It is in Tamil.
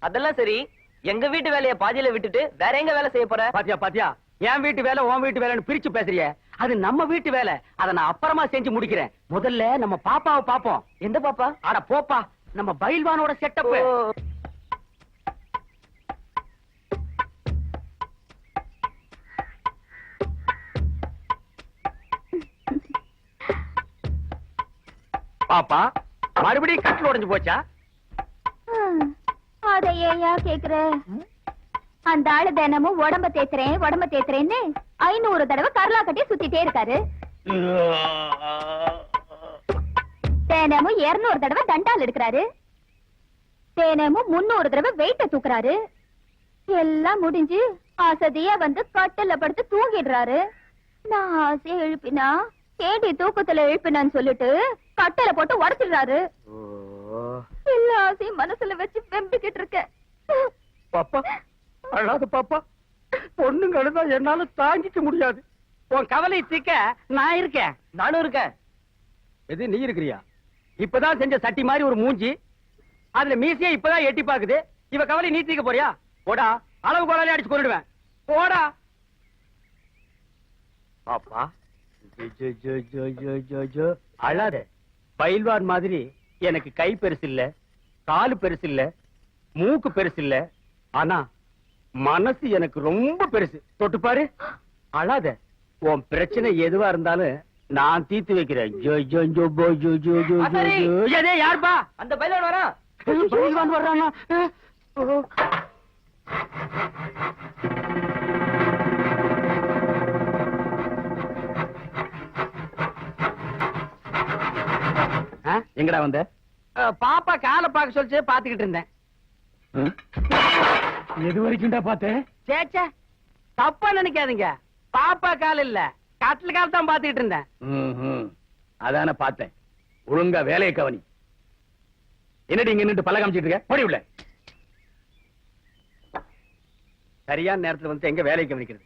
அதெல்லாம் சரி, எங்க வீட்டு வேலையை பாதியில விட்டுட்டு வேற எங்க வேலை செய்ய போற? பாத்தியா பாத்தியா, என் வீட்டு வேலை உன் வீட்டு வேலைன்னு பிரிச்சு பேசுறிய. அது நம்ம வீட்டு வேலை, அதை நான் அப்புறமா செஞ்சு முடிக்கிறேன். முதல்ல நம்ம பாப்பாவை பாப்போம். எந்த பாப்பா? அட போப்பா, நம்ம பயில்வானோட செட்டப். பாப்பா, மறுபடியும் கட்டில் உடைஞ்சு போச்சா? அத ஏயா கேக்குற? அந்த ஆளு தினமும் உடம்ப தேத்துறேன்னு 500 தடவை கரலா கட்டி சுத்திட்டே இருக்காரு. தினமும் 200 தடவை தண்டால் எடுக்கிறாரு. தினமும் 300 தடவை வெயிட்ட தூக்குறாரு. எல்லாம் முடிஞ்சு ஆசதியா வந்து கட்டில படுத்து தூங்கிடுறாரு. நான் ஆசையை எழுப்பினா கேடி தூக்கத்துல எழுப்பினான்னு சொல்லிட்டு கட்டில போட்டு உடைச்சிடுறாரு. எல்லா ஆசையும் மனசுல வச்சு வெம்பிக்கிட்டு இருக்கேன். பாப்பா அழாத பாப்பா, பொண்ணுங்க அழுதா என்னால தாங்கிக்க முடியாது. உன் கவலை தீக்க நான் இருக்கேன். நானும் இருக்கேன். எது நீ இருக்கிறியா? இப்பதான் செஞ்ச சட்டி மாதிரி ஒரு மூஞ்சி, அதுல மீசையே இப்பதான் எட்டி பாக்குது. இவ கவலை நீ தீக்க போறியா? போடா, அளவு கோலாலே அடிச்சு கொண்டுடுவேன். போடா பாப்பா. அழாத. பயில்வான் மாதிரி எனக்கு கை பெருசு இல்ல, காலு பெருசு இல்ல, மூக்கு பெருசு இல்ல, ஆனா மனசு எனக்கு ரொம்ப பெருசு. தொட்டு பாரு. அழாத. உன் பிரச்சனை எதுவா இருந்தாலும் நான் தீர்த்து வைக்கிறேன். யாருப்பா? அந்த பயில்வான் வரா. பயில்வான் வர்றானா? எங்கடா வந்த? பாப்பா காலை பார்க்க சொல்லிச்சு, பாத்துக்கிட்டு இருந்தேன். எது வரைக்கும்டா பார்த்தேன்? சேச்சா, தப்பா நினைக்காதீங்க. பாப்பா கால் இல்ல, கட்டில் கால் தான் பாத்துக்கிட்டு இருந்தேன். அதான பார்த்தேன். ஒழுங்கா வேலையை கவனி. என்னடி இங்க நின்று பல்ல காமிச்சிட்டு இருக்க? போடி உள்ள. சரியான நேரத்துல வந்து எங்க வேலையை கவனிக்கிறது?